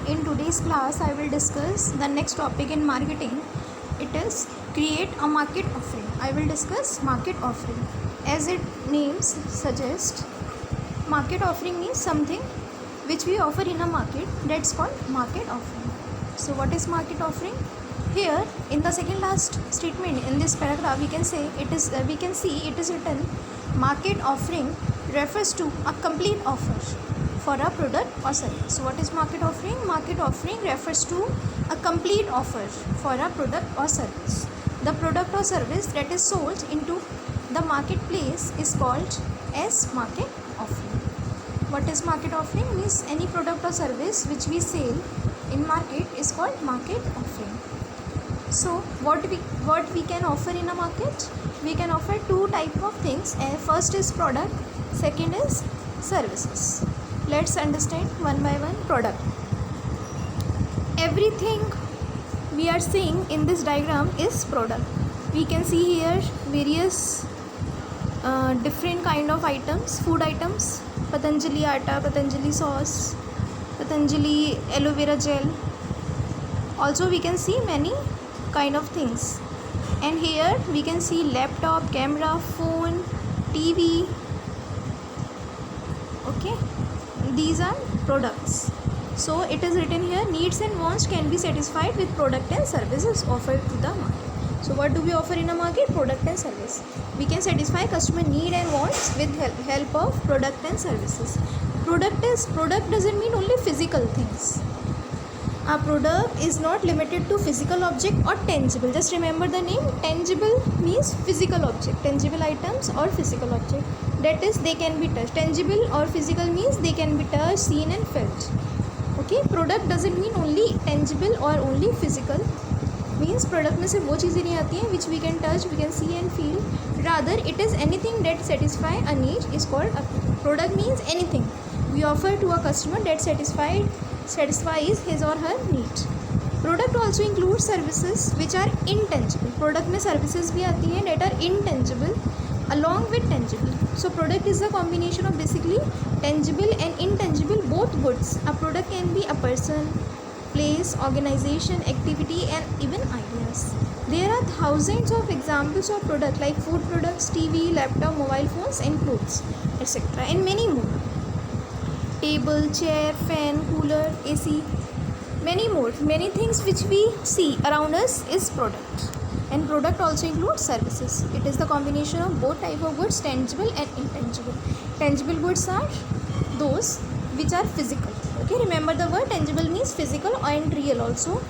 In today's class, I will discuss the next topic in marketing. It is create a market offering. I will discuss market offering. As its names suggest, market offering means something which we offer in a market. That's called market offering. So, what is market offering? Here, in the second last statement in this paragraph, we can see it is written. Market offering refers to a complete offer for a product or service. So what is market offering? Market offering refers to a complete offer for a product or service. The product or service that is sold into the marketplace is called as market offering. What is market offering? Means any product or service which we sell in market is called market offering. So what we can offer in a market? We can offer two type of things. First is product, second is services. Let's understand one by one. Product. Everything we are seeing in this diagram is product. We can see here various different kind of items, food items. Patanjali atta, Patanjali sauce, Patanjali aloe vera gel. Also we can see many kind of things. And here we can see laptop, camera, phone, TV. Okay, these are products. So it is written here, needs and wants can be satisfied with product and services offered to the market. So what do we offer in a market? Product and service. We can satisfy customer need and wants with help of product and services. Product doesn't mean only physical things. A product is not limited to physical object or tangible. Just remember the name. Tangible means physical object, tangible items or physical object. That is, they can be touched. Tangible or physical means they can be touched, seen and felt. Okay, product doesn't mean only tangible or only physical. Means product में से वो चीज़ें नहीं आती हैं which we can touch, we can see and feel. Rather, it is anything that satisfy a need is called a product. Means anything we offer to a customer that satisfies his or her need. Product also includes services which are intangible. Product में services भी आती हैं that are intangible along with tangible. So product is a combination of basically tangible and intangible both goods. A product can be a person, place, organization, activity and even ideas. There are thousands of examples of product like food products, TV, laptop, mobile phones and clothes, etc. and many more. Table, chair, fan, cooler, AC, many more. Many things which we see around us is product. And product also includes services. It is the combination of both type of goods, tangible and intangible. Tangible goods are those which are physical. Okay, remember the word tangible means physical and real also.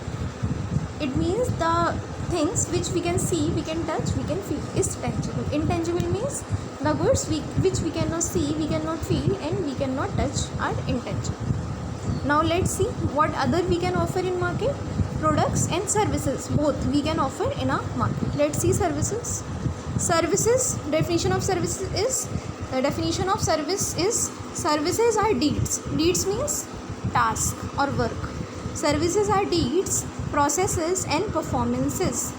It means the things which we can see, we can touch, we can feel is tangible. Intangible means the goods which we cannot see, we cannot feel and we cannot touch are intangible. Now let's see what other we can offer in market. Products and services, both we can offer in a market. Let's see services. Services, definition of service is services are deeds. Deeds means task or work. Services are deeds, processes and performances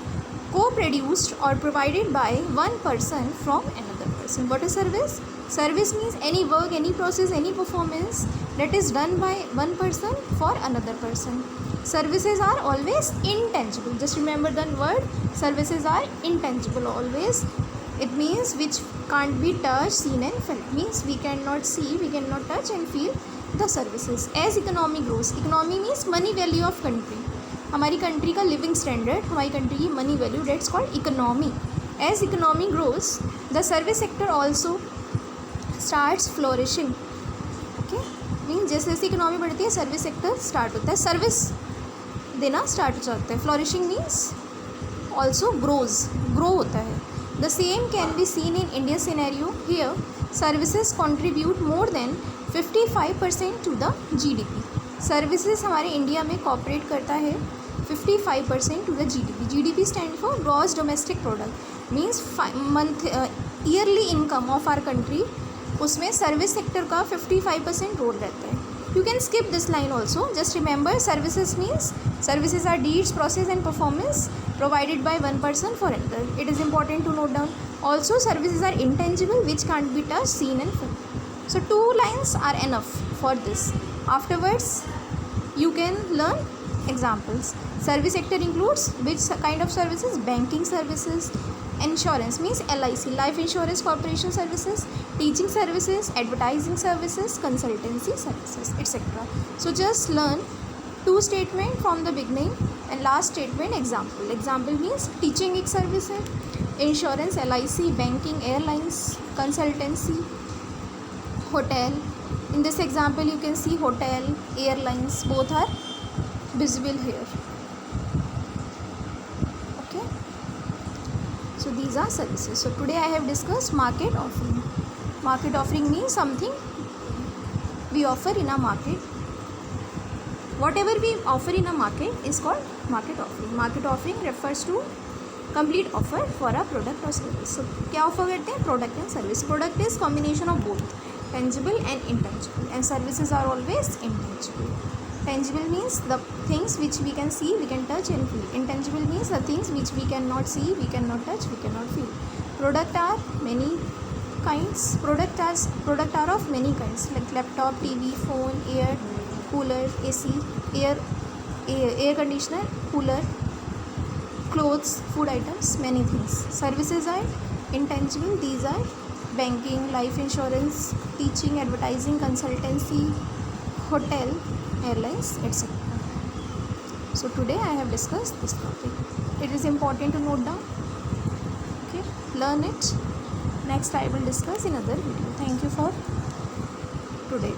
co-produced or provided by one person from another person. What is service? Service means any work, any process, any performance that is done by one person for another person. Services are always intangible. Just remember the word. Services are intangible always. It means which can't be touched, seen and felt. Means we cannot see, we cannot touch and feel the services. As economy grows, economy means money value of country. हमारी country का living standard, हमारी country की money value, that's called economy. As economy grows, the service sector also starts flourishing. Okay, means जैसे जैसे economy बढ़ती है service sector start होता है, सर्विस देना स्टार्ट हो जाता है. फ्लोरिशिंग मीन्स ऑल्सो ग्रो होता है. The same can be seen in Indian scenario. Here services contribute more than 55% to the GDP. Services हमारे इंडिया में कॉपरेट करता है 55% to the GDP. GDP stand for gross domestic product. Means month yearly income of our country, उसमें service sector का 55% role रहता है. You can skip this line also. Just remember services means services are deeds, process and performance provided by one person for another. It is important to note down. Also services are intangible which can't be touched, seen and felt. So 2 lines are enough for this. Afterwards You can learn examples. Service sector includes which kind of services? Banking services. Insurance means LIC, life insurance corporation services. Teaching services, advertising services, consultancy services, etc. So just learn two statement from the beginning and last statement example. Example means teaching एक service है, insurance, LIC, banking, airlines, consultancy, hotel. In this example you can see hotel, airlines, both are visible here. Okay, so these are services. So today I have discussed market offering. Market offering means something we offer in a market. Whatever we offer in a market is called market offering. Market offering refers to complete offer for a product or service. So क्या offer करते हैं? Product and service. Product is combination of both tangible and intangible, and services are always intangible. Tangible means the things which we can see, we can touch and feel. Intangible means the things which we cannot see, we cannot touch, we cannot feel. Product are many kinds. Product are of many kinds, like laptop, TV, phone, air cooler, AC, air conditioner, cooler, clothes, food items, many things. Services are intangible. These are banking, life insurance, teaching, advertising, consultancy, hotel, airlines, etc. So today I have discussed this topic. It is important to note down. Okay, learn it. Next I will discuss in other video. Thank you for today.